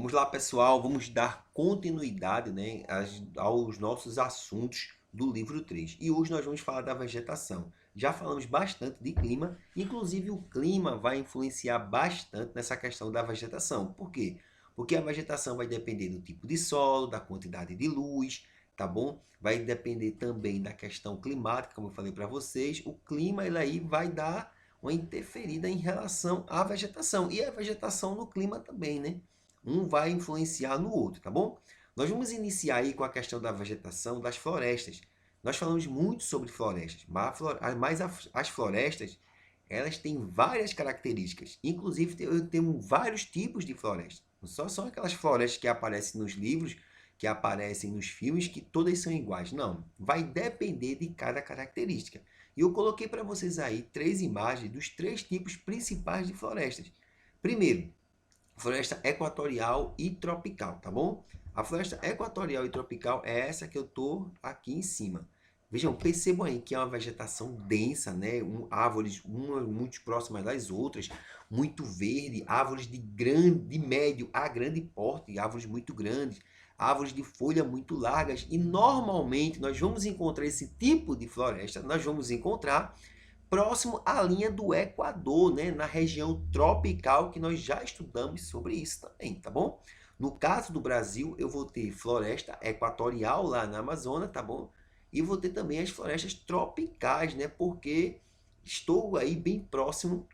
Vamos lá, pessoal, vamos dar continuidade, né, aos nossos assuntos do livro 3. E hoje nós vamos falar da vegetação. Já falamos bastante de clima, inclusive o clima vai influenciar bastante nessa questão da vegetação. Por quê? Porque a vegetação vai depender do tipo de solo, da quantidade de luz, tá bom? Vai depender também da questão climática, como eu falei para vocês. O clima ele aí vai dar uma interferida em relação à vegetação. E a vegetação no clima também, né? Um vai influenciar no outro, tá bom? Nós vamos iniciar aí com a questão da vegetação das florestas. Nós falamos muito sobre florestas, mas as florestas, elas têm várias características. Inclusive, eu tenho vários tipos de florestas. Não só são aquelas florestas que aparecem nos livros, que aparecem nos filmes, que todas são iguais. Não, vai depender de cada característica. E eu coloquei para vocês aí 3 imagens dos 3 tipos principais de florestas. Primeiro, floresta equatorial e tropical, tá bom? A floresta equatorial e tropical é essa que eu tô aqui em cima. Vejam, percebam aí que é uma vegetação densa, né? Árvores umas muito próximas das outras, muito verde, árvores de médio a grande porte, árvores muito grandes, árvores de folha muito largas. E normalmente nós vamos encontrar esse tipo de floresta, nós vamos encontrar próximo à linha do Equador, né? Na região tropical, que nós já estudamos sobre isso também, tá bom? No caso do Brasil, eu vou ter floresta equatorial lá na Amazônia, tá bom? E vou ter também as florestas tropicais, né? Porque estou aí bem próximo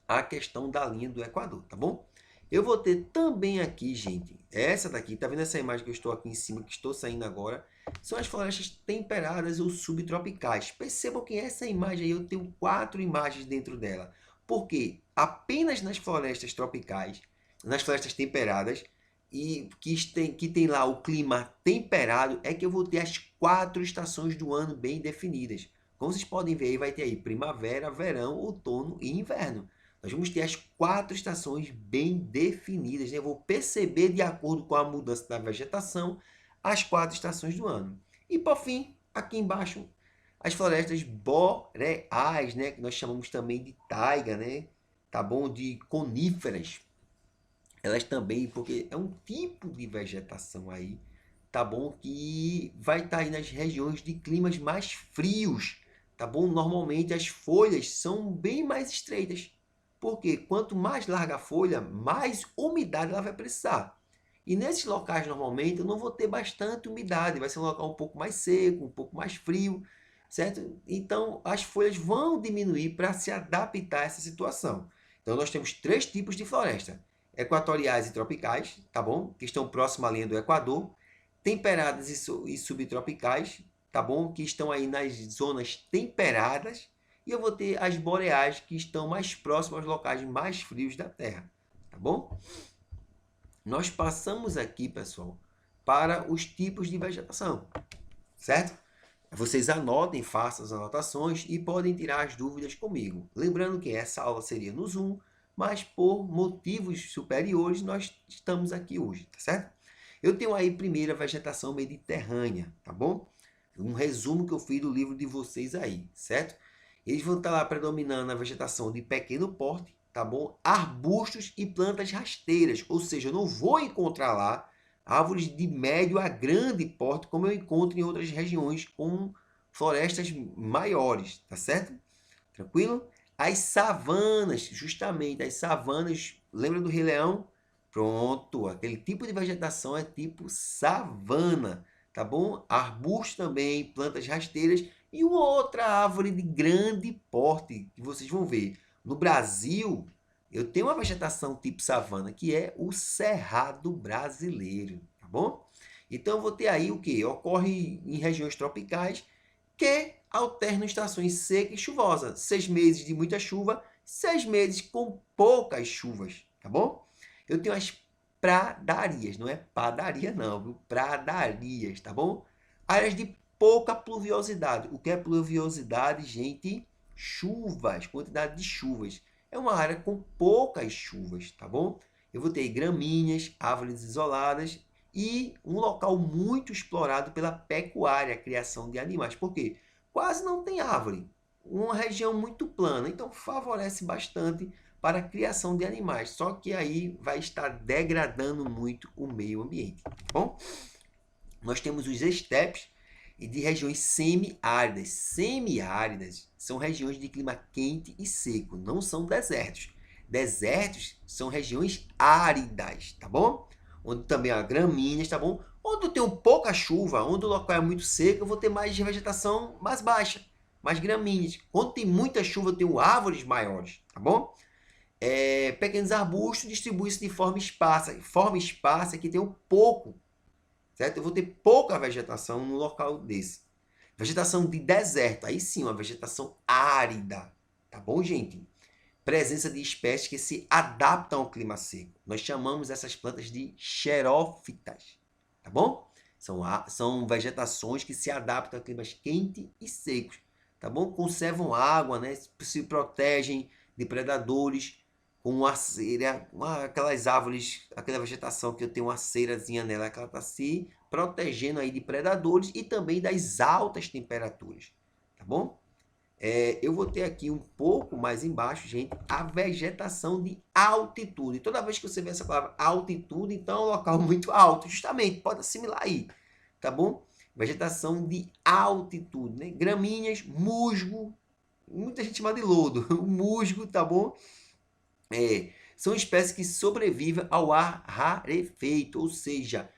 à questão da linha do Equador, tá bom? Eu vou ter também aqui, gente, essa daqui, tá vendo essa imagem que eu estou aqui em cima, que estou saindo agora? São as florestas temperadas ou subtropicais. Percebam que essa imagem aí, eu tenho 4 imagens dentro dela. Por quê? Apenas nas florestas tropicais, nas florestas temperadas, e que tem lá o clima temperado, é que eu vou ter as 4 estações do ano bem definidas. Como vocês podem ver aí, vai ter aí primavera, verão, outono e inverno. Nós vamos ter as 4 estações bem definidas, né? Eu vou perceber, de acordo com a mudança da vegetação, as 4 estações do ano. E, por fim, aqui embaixo, as florestas boreais, né? Que nós chamamos também de taiga, né? Tá bom? De coníferas. Elas também, porque é um tipo de vegetação aí, tá bom? Que vai estar aí nas regiões de climas mais frios, tá bom? Normalmente as folhas são bem mais estreitas. Porque quanto mais larga a folha, mais umidade ela vai precisar. E nesses locais, normalmente, eu não vou ter bastante umidade. Vai ser um local um pouco mais seco, um pouco mais frio, certo? Então, as folhas vão diminuir para se adaptar a essa situação. Então, nós temos 3 tipos de floresta. Equatoriais e tropicais, tá bom? Que estão próximas à linha do Equador. Temperadas e subtropicais, tá bom? Que estão aí nas zonas temperadas. E eu vou ter as boreais, que estão mais próximas aos locais mais frios da Terra, tá bom? Nós passamos aqui, pessoal, para os tipos de vegetação, certo? Vocês anotem, façam as anotações e podem tirar as dúvidas comigo. Lembrando que essa aula seria no Zoom, mas por motivos superiores nós estamos aqui hoje, tá certo? Eu tenho aí primeiro a vegetação mediterrânea, tá bom? Um resumo que eu fiz do livro de vocês aí, certo? Eles vão estar lá predominando a vegetação de pequeno porte, tá bom? Arbustos e plantas rasteiras, ou seja, eu não vou encontrar lá árvores de médio a grande porte, como eu encontro em outras regiões com florestas maiores, tá certo? Tranquilo? As savanas, justamente, as savanas, lembra do Rei Leão? Pronto, aquele tipo de vegetação é tipo savana, tá bom? Arbustos também, plantas rasteiras e uma outra árvore de grande porte que vocês vão ver. No Brasil, eu tenho uma vegetação tipo savana, que é o cerrado brasileiro, tá bom? Então eu vou ter aí o que? Ocorre em regiões tropicais que alternam estações seca e chuvosa. 6 meses de muita chuva, 6 meses com poucas chuvas, tá bom? Eu tenho as pradarias, não é padaria não, viu? Pradarias, tá bom? Áreas de pouca pluviosidade. O que é pluviosidade, gente? Chuvas, quantidade de chuvas. É uma área com poucas chuvas, tá bom? Eu vou ter gramíneas, árvores isoladas e um local muito explorado pela pecuária, a criação de animais. Por quê? Quase não tem árvore. Uma região muito plana, então favorece bastante para a criação de animais. Só que aí vai estar degradando muito o meio ambiente, tá bom? Nós temos os estepes e de regiões semiáridas. Semiáridas são regiões de clima quente e seco, não são desertos. Desertos são regiões áridas, tá bom? Onde também há gramíneas, tá bom? Onde eu tenho pouca chuva, onde o local é muito seco, eu vou ter mais vegetação mais baixa, mais gramíneas. Onde tem muita chuva, eu tenho árvores maiores, tá bom? Pequenos arbustos distribuem-se de forma esparsa. Forma esparsa é que tem um pouco, certo? Eu vou ter pouca vegetação no local desse. Vegetação de deserto, aí sim, uma vegetação árida, tá bom, gente? Presença de espécies que se adaptam ao clima seco. Nós chamamos essas plantas de xerófitas, tá bom? São vegetações que se adaptam a climas quentes e secos, tá bom? Conservam água, né? Se protegem de predadores, com uma cera, aquelas árvores, aquela vegetação que eu tenho uma cerazinha nela, que ela está se protegendo aí de predadores e também das altas temperaturas, tá bom? Eu vou ter aqui um pouco mais embaixo, gente, a vegetação de altitude. Toda vez que você vê essa palavra altitude, então é um local muito alto, justamente, pode assimilar aí, tá bom? Vegetação de altitude, né? Gramíneas, musgo, muita gente chama de lodo, o musgo, tá bom? São espécies que sobrevivem ao ar rarefeito, ou seja,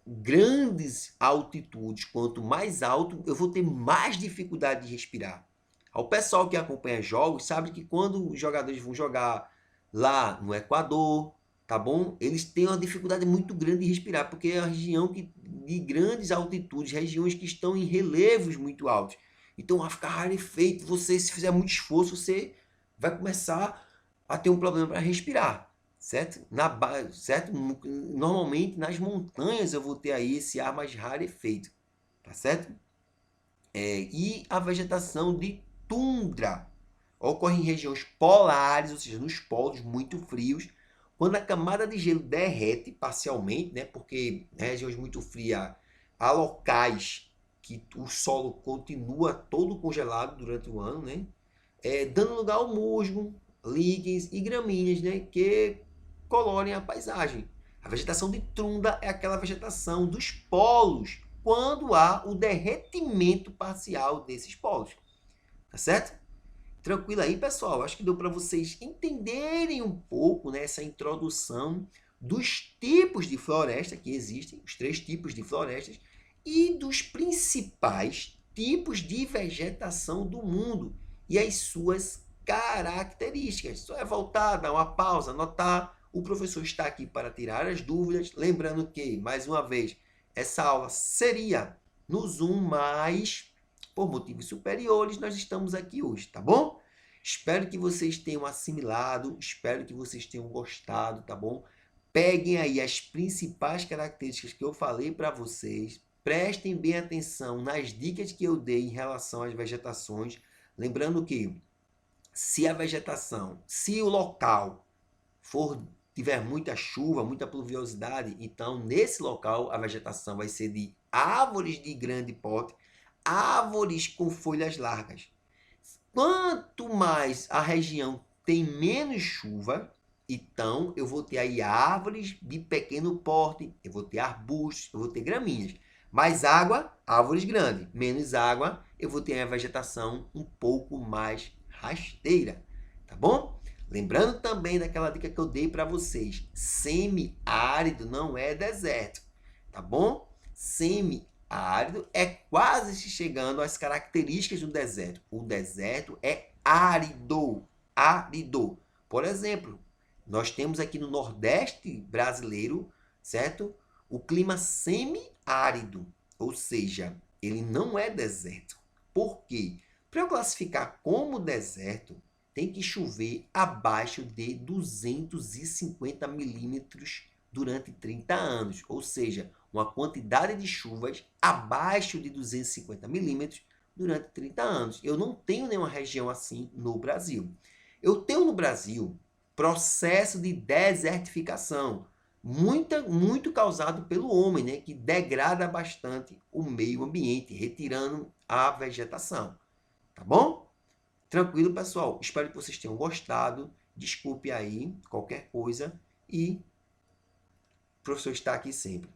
grandes altitudes, quanto mais alto, eu vou ter mais dificuldade de respirar. O pessoal que acompanha jogos sabe que quando os jogadores vão jogar lá no Equador, tá bom? Eles têm uma dificuldade muito grande de respirar, porque é uma região de grandes altitudes, regiões que estão em relevos muito altos. Então vai ficar rarefeito, você, se fizer muito esforço, você vai começar a ter um problema para respirar, certo? Certo? Normalmente nas montanhas eu vou ter aí esse ar mais rarefeito, tá certo? E a vegetação de tundra ocorre em regiões polares, ou seja, nos polos muito frios, quando a camada de gelo derrete parcialmente, né? Porque em regiões muito frias há locais que o solo continua todo congelado durante o ano, né? Dando lugar ao musgo, líquens e gramíneas, né, que colorem a paisagem. A vegetação de tundra é aquela vegetação dos polos, quando há o derretimento parcial desses polos. Tá certo? Tranquilo aí, pessoal? Acho que deu para vocês entenderem um pouco, né, essa introdução dos tipos de floresta que existem, os 3 tipos de florestas, e dos principais tipos de vegetação do mundo e as suas características. Só é voltar, dar uma pausa, anotar. O professor está aqui para tirar as dúvidas. Lembrando que, mais uma vez, essa aula seria no Zoom, mas por motivos superiores nós estamos aqui hoje, tá bom? Espero que vocês tenham assimilado, espero que vocês tenham gostado, tá bom? Peguem aí as principais características que eu falei para vocês, prestem bem atenção nas dicas que eu dei em relação às vegetações, lembrando que se a vegetação, se o local tiver muita chuva, muita pluviosidade, então nesse local a vegetação vai ser de árvores de grande porte, árvores com folhas largas. Quanto mais a região tem menos chuva, então eu vou ter aí árvores de pequeno porte, eu vou ter arbustos, eu vou ter gramíneas. Mais água, árvores grandes. Menos água, eu vou ter a vegetação um pouco mais rasteira, tá bom? Lembrando também daquela dica que eu dei para vocês, semiárido não é deserto, tá bom? Semiárido é quase chegando às características do deserto. O deserto é árido, árido. Por exemplo, nós temos aqui no Nordeste brasileiro, certo? O clima semiárido, ou seja, ele não é deserto. Por quê? Para eu classificar como deserto, tem que chover abaixo de 250 milímetros durante 30 anos, ou seja, uma quantidade de chuvas abaixo de 250 milímetros durante 30 anos. Eu não tenho nenhuma região assim no Brasil. Eu tenho no Brasil processo de desertificação, muito causado pelo homem, né, que degrada bastante o meio ambiente, retirando a vegetação. Tá bom? Tranquilo, pessoal? Espero que vocês tenham gostado. Desculpe aí qualquer coisa e o professor está aqui sempre.